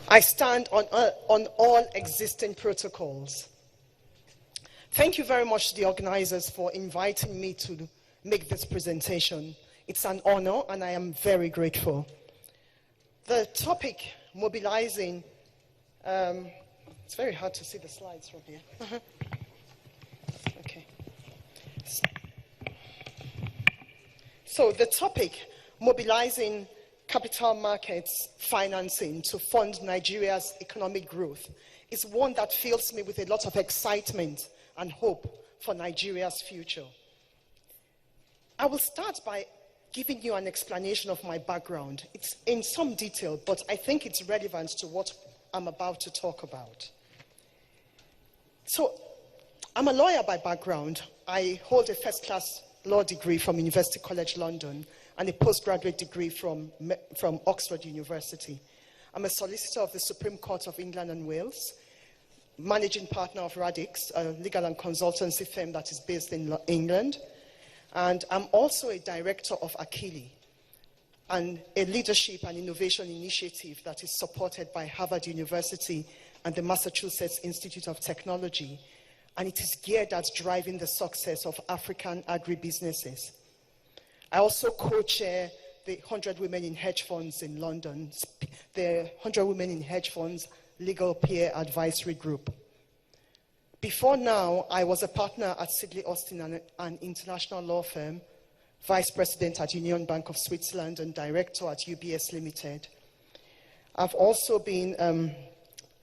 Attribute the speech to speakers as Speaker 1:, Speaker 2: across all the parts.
Speaker 1: I stand on all existing protocols. Thank you very much to the organizers for inviting me to make this presentation. It's an honor and I am very grateful. The topic, mobilizing, it's very hard to see the slides from here. Okay. So the topic, mobilizing capital markets financing to fund Nigeria's economic growth, is one that fills me with a lot of excitement and hope for Nigeria's future. I will start by giving you an explanation of my background. It's in some detail, but I think it's relevant to what I'm about to talk about. So, I'm a lawyer by background. I hold a first-class law degree from University College London and a postgraduate degree from Oxford University. I'm a solicitor of the Supreme Court of England and Wales, managing partner of Radix, a legal and consultancy firm that is based in England. And I'm also a director of Akili, and a leadership and innovation initiative that is supported by Harvard University and the Massachusetts Institute of Technology. And it is geared at driving the success of African agribusinesses. I also co-chair the 100 Women in Hedge Funds in London, the 100 Women in Hedge Funds Legal Peer Advisory Group. Before now, I was a partner at Sidley Austin, an international law firm, vice president at Union Bank of Switzerland, and director at UBS Limited. I've also been,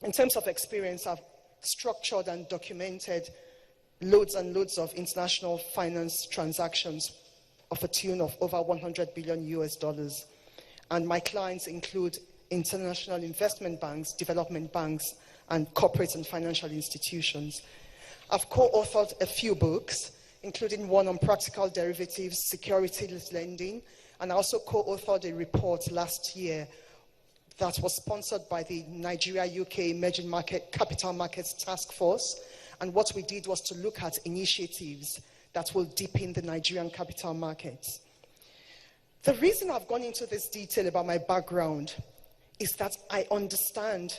Speaker 1: in terms of experience, I've structured and documented loads and loads of international finance transactions of a tune of over 100 billion US dollars. And my clients include international investment banks, development banks, and corporate and financial institutions. I've co-authored a few books, including one on practical derivatives, securities lending, and I also co-authored a report last year that was sponsored by the Nigeria-UK Emerging Capital Markets Task Force. And what we did was to look at initiatives that will deepen the Nigerian capital markets. The reason I've gone into this detail about my background is that I understand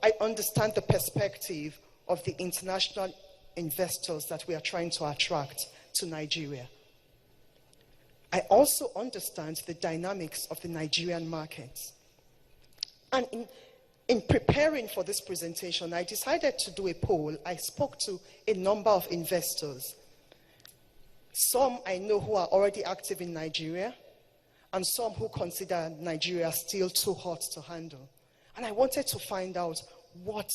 Speaker 1: the perspective of the international investors that we are trying to attract to Nigeria. I also understand the dynamics of the Nigerian markets. And in preparing for this presentation, I decided to do a poll. I spoke to a number of investors. Some I know who are already active in Nigeria, and some who consider Nigeria still too hot to handle. And I wanted to find out what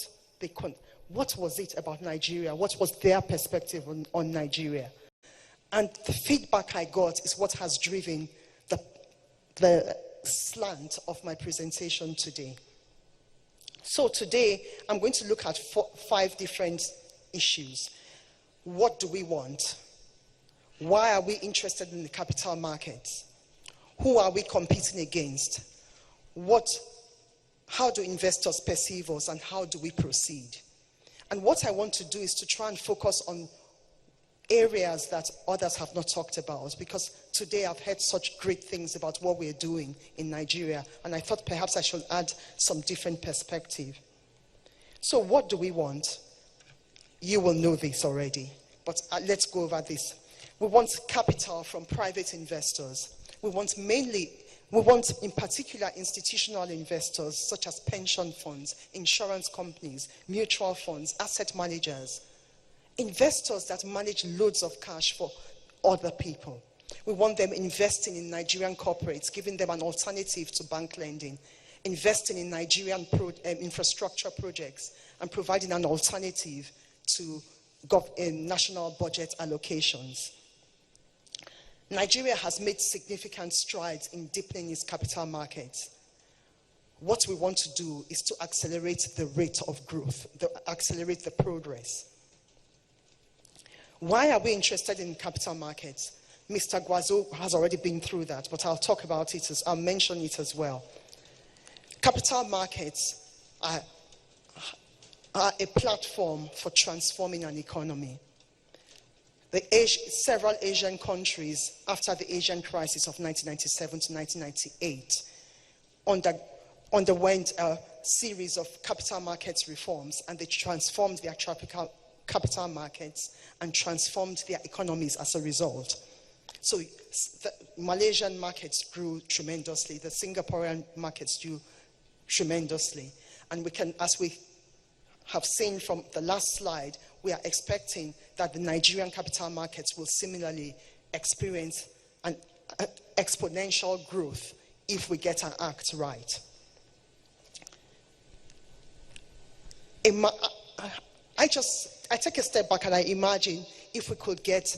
Speaker 1: was it about Nigeria, what was their perspective on Nigeria. And the feedback I got is what has driven the slant of my presentation today. So today, I'm going to look at 5 different issues. What do we want? Why are we interested in the capital markets? Who are we competing against? How do investors perceive us, and how do we proceed? And what I want to do is to try and focus on areas that others have not talked about, because today I've heard such great things about what we're doing in Nigeria, and I thought perhaps I should add some different perspective. So what do we want? You will know this already, but let's go over this. We want capital from private investors. We want in particular institutional investors such as pension funds, insurance companies, mutual funds, asset managers, investors that manage loads of cash for other people. We want them investing in Nigerian corporates, giving them an alternative to bank lending, investing in Nigerian infrastructure projects, and providing an alternative to national budget allocations. Nigeria has made significant strides in deepening its capital markets. What we want to do is to accelerate the rate of growth, accelerate the progress. Why are we interested in capital markets? Mr. Guazo has already been through that, but I'll talk about it, I'll mention it as well. Capital markets are a platform for transforming an economy. Several Asian countries, after the Asian crisis of 1997 to 1998, underwent series of capital markets reforms, and they transformed their capital markets and transformed their economies as a result. So the Malaysian markets grew tremendously, the Singaporean markets grew tremendously. And we can, as we have seen from the last slide, we are expecting that the Nigerian capital markets will similarly experience an exponential growth if we get our act right. I take a step back and I imagine if we could get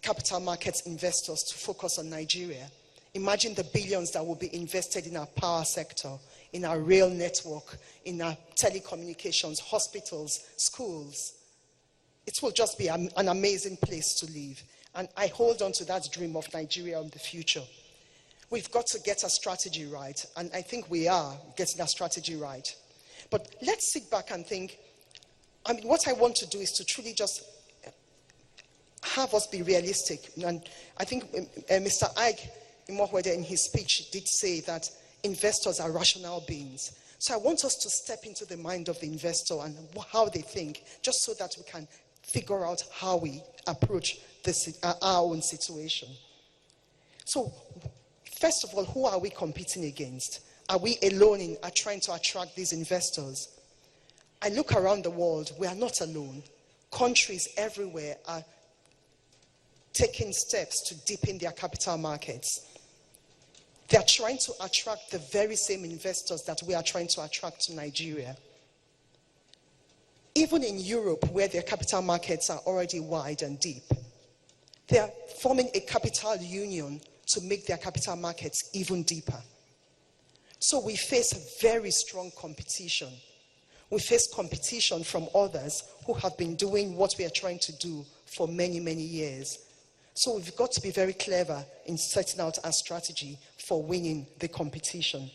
Speaker 1: capital markets investors to focus on Nigeria. Imagine the billions that will be invested in our power sector, in our rail network, in our telecommunications, hospitals, schools. It will just be an amazing place to live. And I hold on to that dream of Nigeria in the future. We've got to get our strategy right, and I think we are getting our strategy right. But let's sit back and think, what I want to do is to truly just have us be realistic. And I think Mr. AIG-Imoukhuede in his speech did say that investors are rational beings. So I want us to step into the mind of the investor and how they think, just so that we can figure out how we approach our own situation. So, first of all, who are we competing against? Are we alone in trying to attract these investors? I look around the world, we are not alone. Countries everywhere are taking steps to deepen their capital markets. They are trying to attract the very same investors that we are trying to attract to Nigeria. Even in Europe, where their capital markets are already wide and deep, they are forming a capital union to make their capital markets even deeper. So we face very strong competition. We face competition from others who have been doing what we are trying to do for many, many years. So we've got to be very clever in setting out our strategy for winning the competition.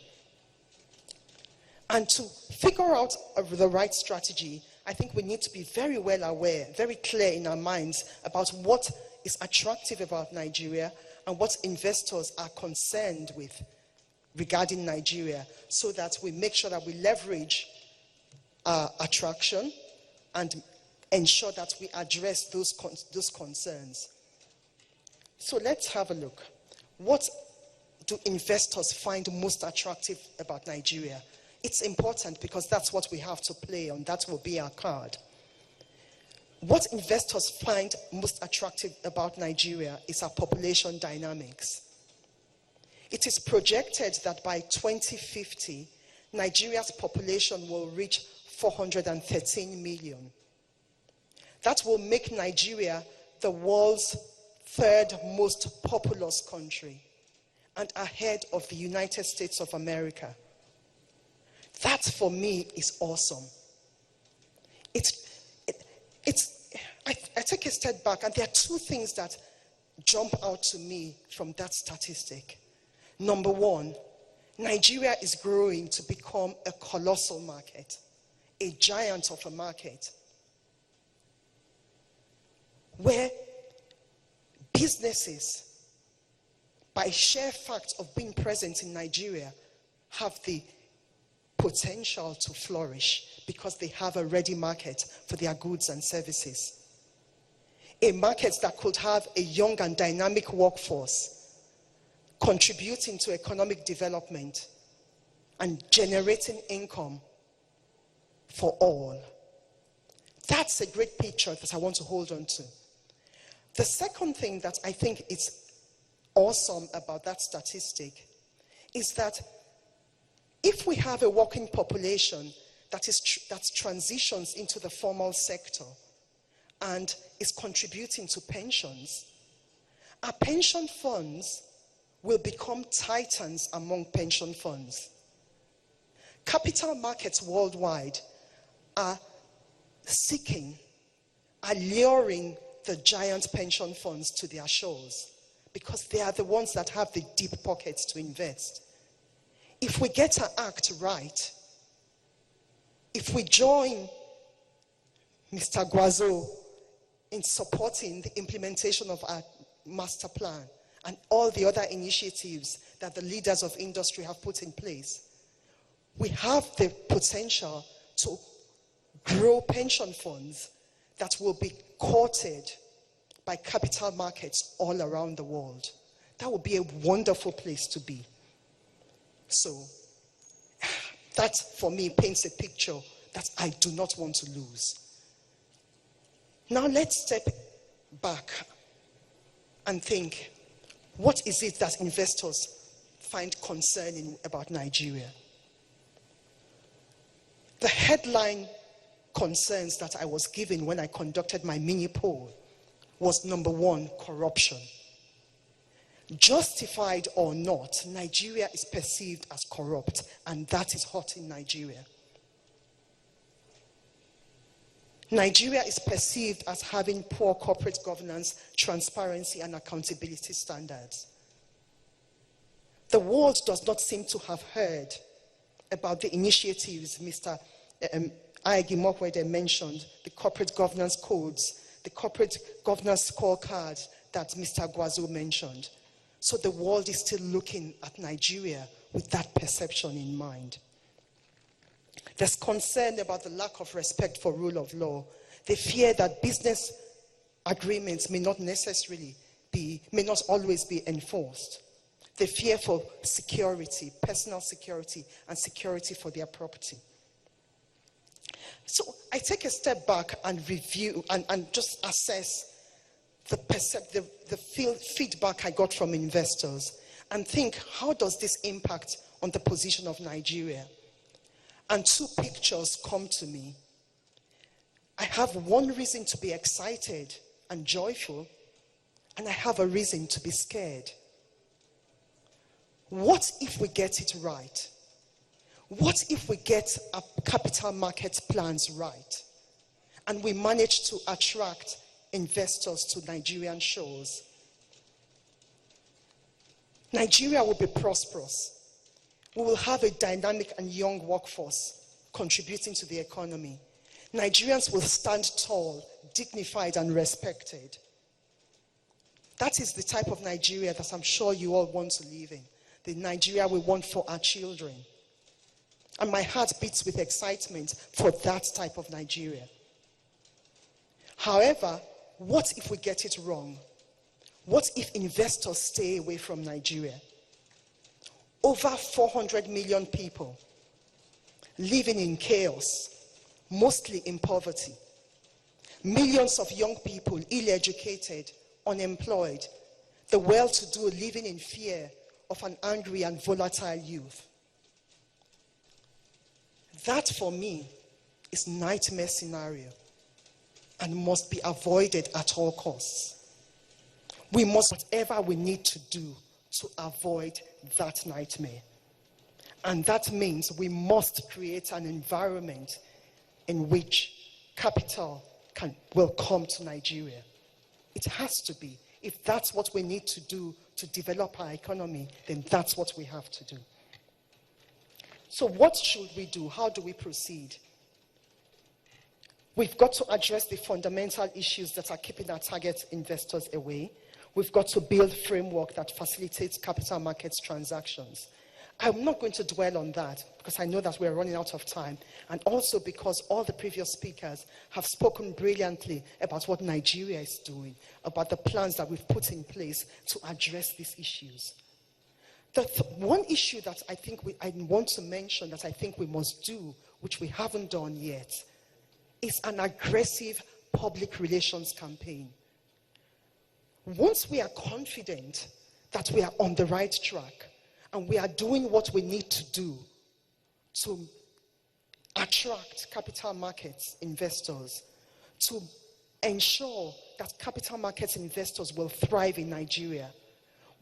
Speaker 1: And to figure out the right strategy, I think we need to be very well aware, very clear in our minds about what is attractive about Nigeria and what investors are concerned with regarding Nigeria, so that we make sure that we leverage our attraction and ensure that we address those concerns. So let's have a look. What do investors find most attractive about Nigeria? It's important because that's what we have to play on. That will be our card. What investors find most attractive about Nigeria is our population dynamics. It is projected that by 2050, Nigeria's population will reach 413 million. That will make Nigeria the world's third most populous country and ahead of the United States of America. That for me is awesome. I take a step back, and there are two things that jump out to me from that statistic. Number one, Nigeria is growing to become a colossal market, a giant of a market, where businesses, by sheer fact of being present in Nigeria, have the potential to flourish because they have a ready market for their goods and services. A market that could have a young and dynamic workforce contributing to economic development and generating income for all. That's a great picture that I want to hold on to. The second thing that I think is awesome about that statistic is that if we have a working population that transitions into the formal sector and is contributing to pensions, our pension funds will become titans among pension funds. Capital markets worldwide are luring the giant pension funds to their shores because they are the ones that have the deep pockets to invest. If we get our act right, if we join Mr. Guazo in supporting the implementation of our master plan and all the other initiatives that the leaders of industry have put in place, we have the potential to grow pension funds that will be courted by capital markets all around the world. That would be a wonderful place to be. So that, for me, paints a picture that I do not want to lose. Now let's step back and think, what is it that investors find concerning about Nigeria? The headline concerns that I was given when I conducted my mini poll was, number one, corruption. Justified or not, Nigeria is perceived as corrupt, and that is hurting Nigeria. Nigeria is perceived as having poor corporate governance, transparency, and accountability standards. The world does not seem to have heard about the initiatives Mr. AIG-Imoukhuede mentioned, the corporate governance codes, the corporate governance scorecard that Mr. Gwazo mentioned. So the world is still looking at Nigeria with that perception in mind. There's concern about the lack of respect for rule of law. They fear that business agreements may not always be enforced. They fear for security, personal security, and security for their property. So I take a step back and review and just assess the feedback I got from investors and think, how does this impact on the position of Nigeria? And two pictures come to me. I have one reason to be excited and joyful, and I have a reason to be scared. What if we get it right? What if we get our capital markets plans right and we manage to attract investors to Nigerian shores? Nigeria will be prosperous. We will have a dynamic and young workforce contributing to the economy. Nigerians will stand tall, dignified, and respected. That is the type of Nigeria that I'm sure you all want to live in. The Nigeria we want for our children. And my heart beats with excitement for that type of Nigeria. However, what if we get it wrong? What if investors stay away from Nigeria? Over 400 million people living in chaos, mostly in poverty. Millions of young people ill-educated, unemployed, the well-to-do living in fear of an angry and volatile youth. That, for me, is nightmare scenario and must be avoided at all costs. We must do whatever we need to do to avoid that nightmare. And that means we must create an environment in which capital will come to Nigeria. It has to be. If that's what we need to do to develop our economy, then that's what we have to do. So what should we do? How do we proceed? We've got to address the fundamental issues that are keeping our target investors away. We've got to build a framework that facilitates capital markets transactions. I'm not going to dwell on that because I know that we're running out of time, and also because all the previous speakers have spoken brilliantly about what Nigeria is doing, about the plans that we've put in place to address these issues. The one issue that I want to mention that I think we must do, which we haven't done yet, is an aggressive public relations campaign. Once we are confident that we are on the right track and we are doing what we need to do to attract capital markets investors, to ensure that capital markets investors will thrive in Nigeria,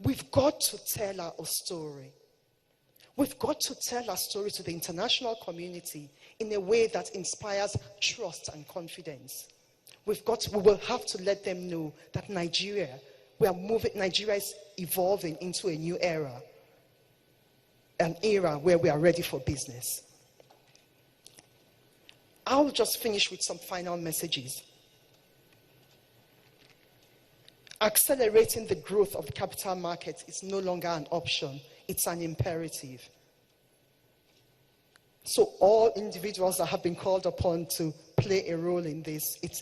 Speaker 1: we've got to tell our story. We've got to tell our story to the international community in a way that inspires trust and confidence. We will have to let them know that Nigeria is evolving into a new era, an era where we are ready for business. I'll just finish with some final messages. Accelerating the growth of the capital markets is no longer an option, it's an imperative. So all individuals that have been called upon to play a role in this, it's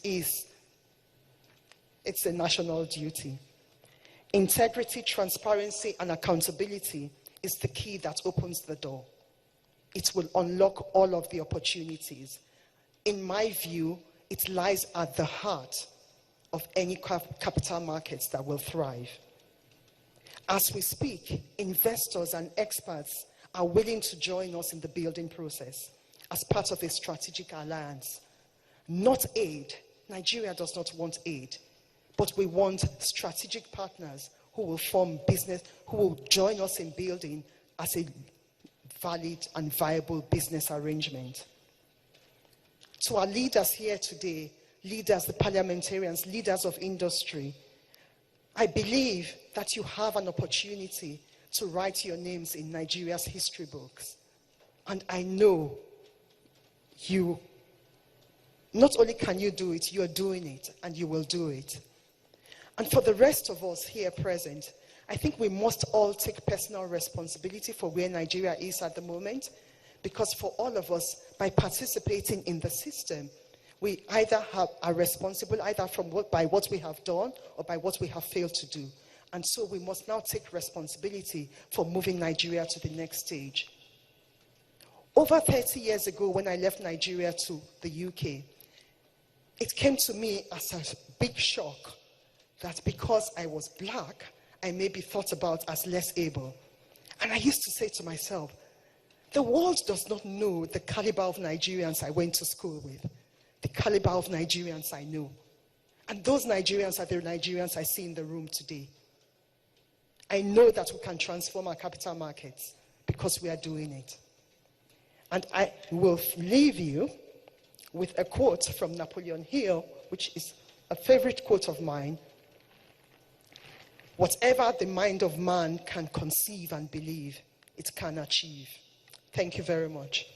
Speaker 1: a national duty. Integrity, transparency, and accountability is the key that opens the door. It will unlock all of the opportunities. In my view, it lies at the heart of any capital markets that will thrive. As we speak, investors and experts are willing to join us in the building process as part of a strategic alliance. Not aid. Nigeria does not want aid, but we want strategic partners who will form business, who will join us in building as a valid and viable business arrangement. To our leaders here today, leaders, the parliamentarians, leaders of industry, I believe that you have an opportunity to write your names in Nigeria's history books. And I know you, not only can you do it, you are doing it, and you will do it. And for the rest of us here present, I think we must all take personal responsibility for where Nigeria is at the moment, because for all of us, by participating in the system, we either are responsible either by what we have done or by what we have failed to do. And so we must now take responsibility for moving Nigeria to the next stage. Over 30 years ago, when I left Nigeria to the UK, it came to me as a big shock that because I was black, I may be thought about as less able. And I used to say to myself, the world does not know the caliber of Nigerians I went to school with, the caliber of Nigerians I know. And those Nigerians are the Nigerians I see in the room today. I know that we can transform our capital markets because we are doing it. And I will leave you with a quote from Napoleon Hill, which is a favorite quote of mine. Whatever the mind of man can conceive and believe, it can achieve. Thank you very much.